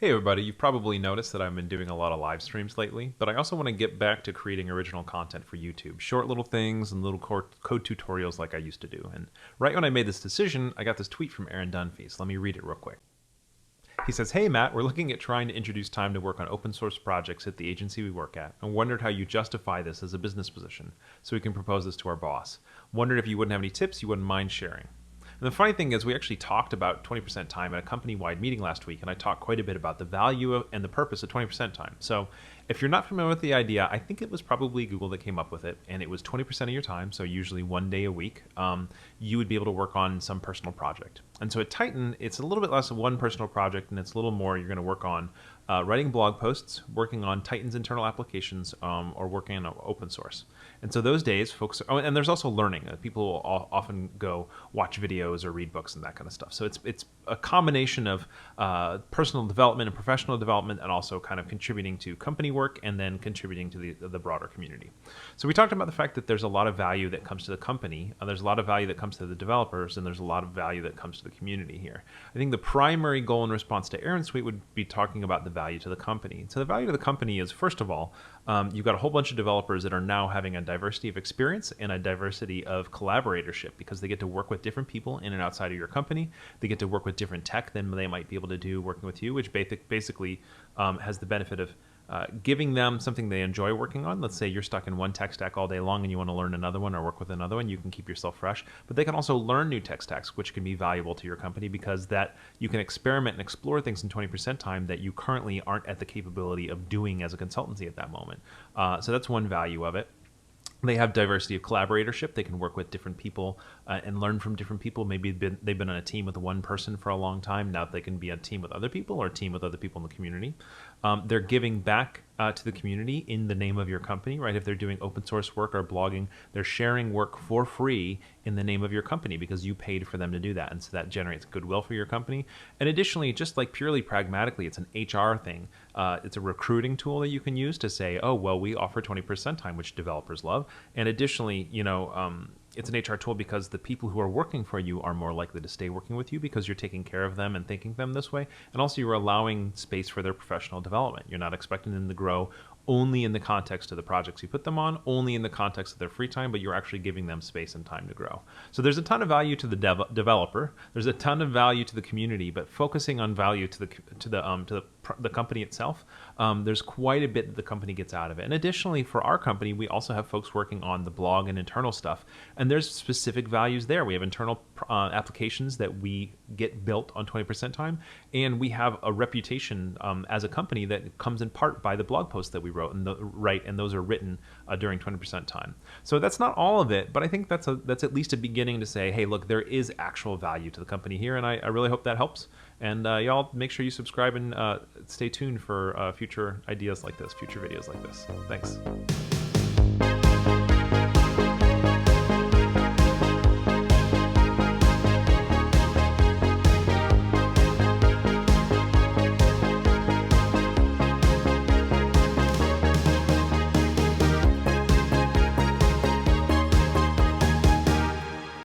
Hey everybody, you've probably noticed that I've been doing a lot of live streams lately, but I also want to get back to creating original content for YouTube. Short little things and little code tutorials like I used to do. And right when I made this decision, I got this tweet from Aaron Dunphy, so let me read it real quick. He says, "Hey Matt, we're looking at trying to introduce time to work on open source projects at the agency we work at, and wondered how you justify this as a business position, so we can propose this to our boss. Wondered if you wouldn't have any tips you wouldn't mind sharing." And the funny thing is, we actually talked about 20% time at a company-wide meeting last week, and I talked quite a bit about the value and the purpose of 20% time. So if you're not familiar with the idea, I think it was probably Google that came up with it, and it was 20% of your time, so usually 1 day a week, you would be able to work on some personal project. And so at Titan, it's a little bit less of one personal project, and it's a little more you're going to work on writing blog posts, working on Titan's internal applications, or working on open source. And so those days, folks, and there's also learning. People will often go watch videos or read books and that kind of stuff. So it's a combination of personal development and professional development, and also kind of contributing to company work and then contributing to the broader community. So we talked about the fact that there's a lot of value that comes to the company, there's a lot of value that comes to the developers, and there's a lot of value that comes to the community here. I think the primary goal in response to Aaron's tweet would be talking about the value to the company. So the value to the company is, first of all, you've got a whole bunch of developers that are now having a diversity of experience and a diversity of collaboratorship, because they get to work with different people in and outside of your company. They get to work with different tech than they might be able to do working with you, which basically has the benefit of giving them something they enjoy working on. Let's say you're stuck in one tech stack all day long and you want to learn another one or work with another one. You can keep yourself fresh, but they can also learn new tech stacks, which can be valuable to your company, because that you can experiment and explore things in 20% time that you currently aren't at the capability of doing as a consultancy at that moment. So that's one value of it. They have diversity of collaboratorship. They can work with different people and learn from different people. Maybe they've been on a team with one person for a long time. Now they can be a team with other people, or a team with other people in the community. They're giving back to the community in the name of your company, right? If they're doing open source work or blogging, they're sharing work for free in the name of your company because you paid for them to do that. And so that generates goodwill for your company. And additionally, just like purely pragmatically, it's an HR thing. It's a recruiting tool that you can use to say, oh, well, we offer 20% time, which developers love. And additionally, it's an HR tool because the people who are working for you are more likely to stay working with you because you're taking care of them and thinking them this way. And also you're allowing space for their professional development. You're not expecting them to grow only in the context of the projects you put them on, only in the context of their free time, but you're actually giving them space and time to grow. So there's a ton of value to the developer. There's a ton of value to the community, but focusing on value to the company itself, there's quite a bit that the company gets out of it. And additionally, for our company, we also have folks working on the blog and internal stuff, and there's specific values there. We have internal applications that we get built on 20% time, and we have a reputation as a company that comes in part by the blog posts that we wrote and those are written during 20% time. So that's not all of it, but I think that's at least a beginning to say, hey, look, there is actual value to the company here, and I really hope that helps. And y'all make sure you subscribe and stay tuned for future ideas like this, future videos like this. Thanks.